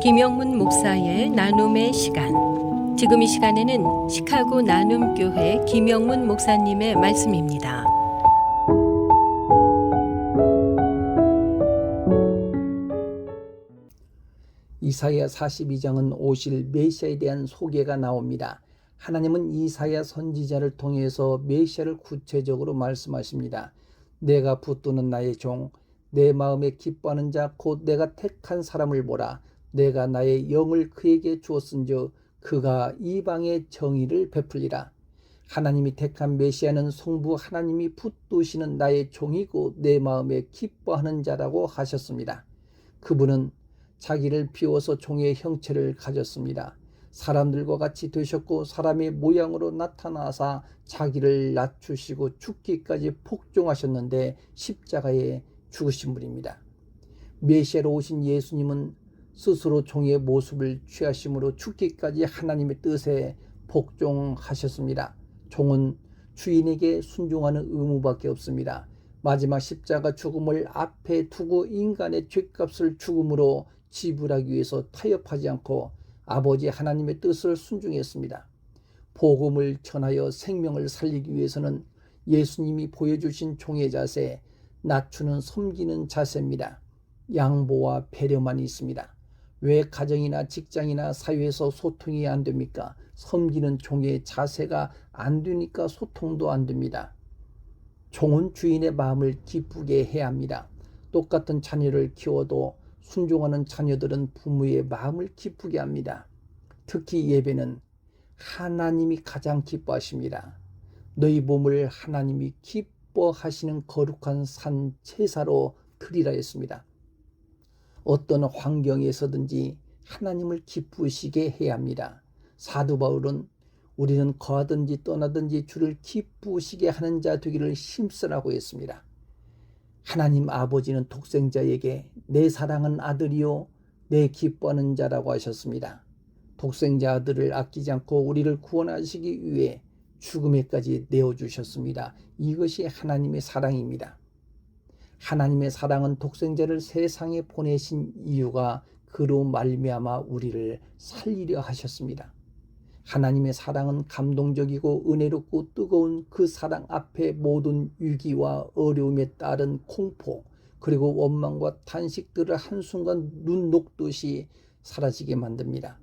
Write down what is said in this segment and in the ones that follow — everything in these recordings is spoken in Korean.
김영문 목사의 나눔의 시간. 지금 이 시간에는 시카고 나눔교회 김영문 목사님의 말씀입니다. 이사야 42장은 오실 메시아에 대한 소개가 나옵니다. 하나님은 이사야 선지자를 통해서 메시아를 구체적으로 말씀하십니다. 내가 붙드는 나의 종, 내 마음에 기뻐하는 자, 곧 내가 택한 사람을 보라. 내가 나의 영을 그에게 주었은즉 그가 이방의 정의를 베풀리라. 하나님이 택한 메시아는 성부 하나님이 붙드시는 나의 종이고 내 마음에 기뻐하는 자라고 하셨습니다. 그분은 자기를 비워서 종의 형체를 가졌습니다. 사람들과 같이 되셨고 사람의 모양으로 나타나사 자기를 낮추시고 죽기까지 복종하셨는데 십자가에 죽으신 분입니다. 메시아로 오신 예수님은 스스로 종의 모습을 취하심으로 죽기까지 하나님의 뜻에 복종하셨습니다. 종은 주인에게 순종하는 의무밖에 없습니다. 마지막 십자가 죽음을 앞에 두고 인간의 죄값을 죽음으로 지불하기 위해서 타협하지 않고 아버지 하나님의 뜻을 순종했습니다. 복음을 전하여 생명을 살리기 위해서는 예수님이 보여주신 종의 자세, 낮추는 섬기는 자세입니다. 양보와 배려만 있습니다. 왜 가정이나 직장이나 사회에서 소통이 안 됩니까? 섬기는 종의 자세가 안 되니까 소통도 안 됩니다. 종은 주인의 마음을 기쁘게 해야 합니다. 똑같은 자녀를 키워도 순종하는 자녀들은 부모의 마음을 기쁘게 합니다. 특히 예배는 하나님이 가장 기뻐하십니다. 너희 몸을 하나님이 기뻐하시는 거룩한 산 제사로 드리라 했습니다. 어떤 환경에서든지 하나님을 기쁘시게 해야 합니다. 사도 바울은 우리는 거하든지 떠나든지 주를 기쁘시게 하는 자 되기를 힘쓰라고 했습니다. 하나님 아버지는 독생자에게 내 사랑은 아들이요 내 기뻐하는 자라고 하셨습니다. 독생자 아들을 아끼지 않고 우리를 구원하시기 위해 죽음에까지 내어주셨습니다. 이것이 하나님의 사랑입니다. 하나님의 사랑은 독생자를 세상에 보내신 이유가 그로 말미암아 우리를 살리려 하셨습니다. 하나님의 사랑은 감동적이고 은혜롭고 뜨거운 그 사랑 앞에 모든 위기와 어려움에 따른 공포 그리고 원망과 탄식들을 한순간 눈 녹듯이 사라지게 만듭니다.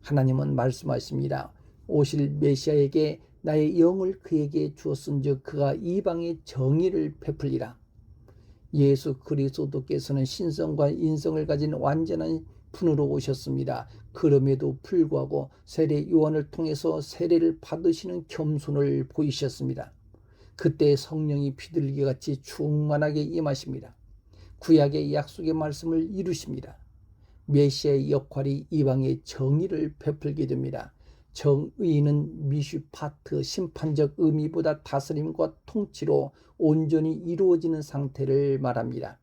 하나님은 말씀하십니다. 오실 메시아에게 나의 영을 그에게 주었은즉 그가 이방의 정의를 베풀리라. 예수 그리스도께서는 신성과 인성을 가진 완전한 분으로 오셨습니다. 그럼에도 불구하고 세례 요한을 통해서 세례를 받으시는 겸손을 보이셨습니다. 그때 성령이 비둘기같이 충만하게 임하십니다. 구약의 약속의 말씀을 이루십니다. 메시아의 역할이 이방의 정의를 베풀게 됩니다. 정의는 미슈파트 심판적 의미보다 다스림과 통치로 온전히 이루어지는 상태를 말합니다.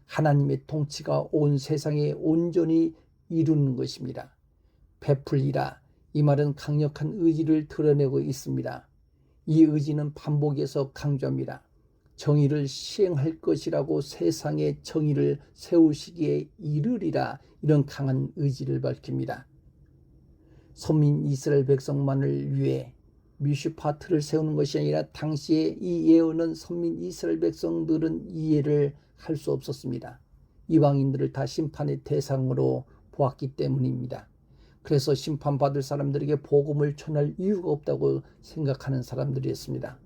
하나님의 통치가 온 세상에 온전히 이루는 것입니다. 베풀리라 이 말은 강력한 의지를 드러내고 있습니다. 이 의지는 반복해서 강조합니다. 정의를 시행할 것이라고 세상에 정의를 세우시기에 이르리라 이런 강한 의지를 밝힙니다. 선민 이스라엘 백성만을 위해 미슈파트를 세우는 것이 아니라 당시에 이 예언은 선민 이스라엘 백성들은 이해를 할 수 없었습니다. 이방인들을 다 심판의 대상으로 보았기 때문입니다. 그래서 심판받을 사람들에게 복음을 전할 이유가 없다고 생각하는 사람들이었습니다.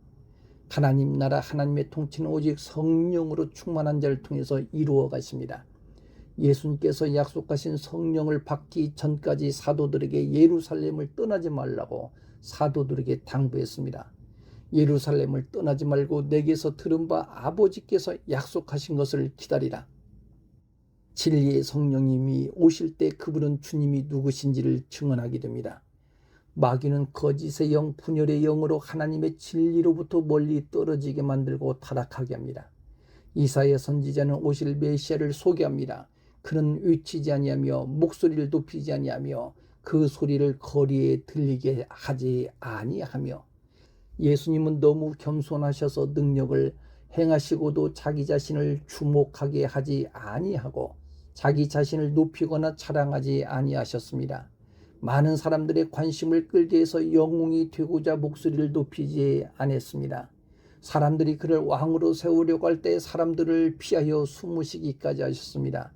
하나님 나라 하나님의 통치는 오직 성령으로 충만한 자를 통해서 이루어 가십니다. 예수님께서 약속하신 성령을 받기 전까지 사도들에게 예루살렘을 떠나지 말라고 사도들에게 당부했습니다. 예루살렘을 떠나지 말고 내게서 들은 바 아버지께서 약속하신 것을 기다리라. 진리의 성령님이 오실 때 그분은 주님이 누구신지를 증언하게 됩니다. 마귀는 거짓의 영, 분열의 영으로 하나님의 진리로부터 멀리 떨어지게 만들고 타락하게 합니다. 이사야 선지자는 오실 메시아를 소개합니다. 그는 외치지 아니하며 목소리를 높이지 아니하며 그 소리를 거리에 들리게 하지 아니하며 예수님은 너무 겸손하셔서 능력을 행하시고도 자기 자신을 주목하게 하지 아니하고 자기 자신을 높이거나 자랑하지 아니하셨습니다. 많은 사람들의 관심을 끌기 위해서 영웅이 되고자 목소리를 높이지 않았습니다. 사람들이 그를 왕으로 세우려고 할 때 사람들을 피하여 숨으시기까지 하셨습니다.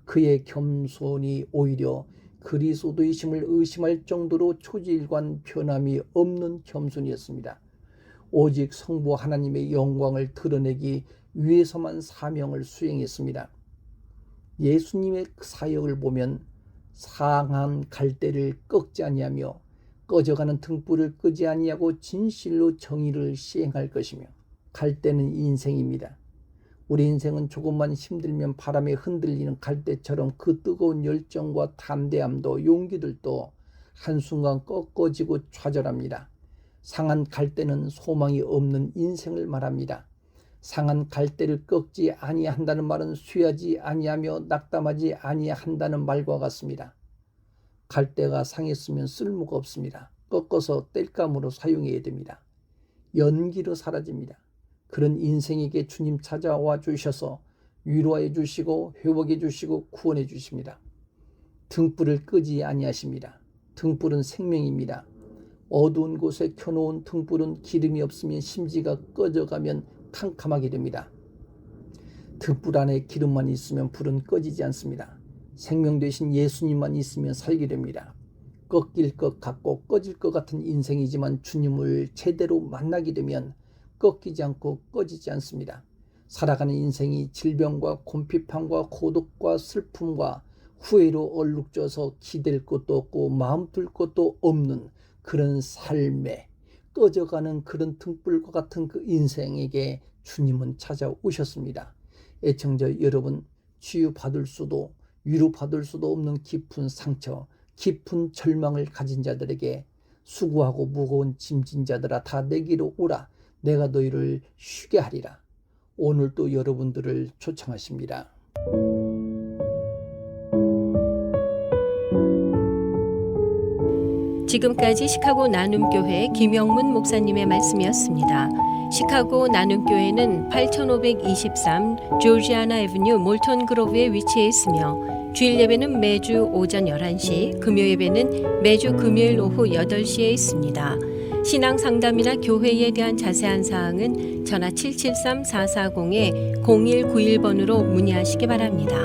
그의 겸손이 오히려 그리스도이심을 의심할 정도로 초지일관 변함이 없는 겸손이었습니다. 오직 성부 하나님의 영광을 드러내기 위해서만 사명을 수행했습니다. 예수님의 사역을 보면 상한 갈대를 꺾지 아니하며 꺼져가는 등불을 끄지 아니하고 진실로 정의를 시행할 것이며, 갈대는 인생입니다. 우리 인생은 조금만 힘들면 바람에 흔들리는 갈대처럼 그 뜨거운 열정과 담대함도 용기들도 한순간 꺾어지고 좌절합니다. 상한 갈대는 소망이 없는 인생을 말합니다. 상한 갈대를 꺾지 아니한다는 말은 쇠하지 아니하며 낙담하지 아니한다는 말과 같습니다. 갈대가 상했으면 쓸모가 없습니다. 꺾어서 땔감으로 사용해야 됩니다. 연기로 사라집니다. 그런 인생에게 주님 찾아와 주셔서 위로해 주시고 회복해 주시고 구원해 주십니다. 등불을 끄지 아니하십니다. 등불은 생명입니다. 어두운 곳에 켜놓은 등불은 기름이 없으면 심지가 꺼져가면 캄캄하게 됩니다. 등불 안에 기름만 있으면 불은 꺼지지 않습니다. 생명 되신 예수님만 있으면 살게 됩니다. 꺾일 것 같고 꺼질 것 같은 인생이지만 주님을 제대로 만나게 되면 꺾이지 않고 꺼지지 않습니다. 살아가는 인생이 질병과 곤핍함과 고독과 슬픔과 후회로 얼룩져서 기댈 것도 없고 마음 둘 것도 없는 그런 삶에 꺼져가는 그런 등불과 같은 그 인생에게 주님은 찾아오셨습니다. 애청자 여러분, 치유받을 수도 위로받을 수도 없는 깊은 상처, 깊은 절망을 가진 자들에게 수고하고 무거운 짐진 자들아 다 내게로 오라. 내가 너희를 쉬게 하리라. 오늘도 여러분들을 초청하십니다. 지금까지 시카고 나눔교회 김영문 목사님의 말씀이었습니다. 시카고 나눔교회는 8523 조지아나 애비뉴 몰턴 그로브에 위치해 있으며 주일 예배는 매주 오전 11시, 금요 예배는 매주 금요일 오후 8시에 있습니다. 신앙 상담이나 교회에 대한 자세한 사항은 전화 773-440-0191번으로 문의하시기 바랍니다.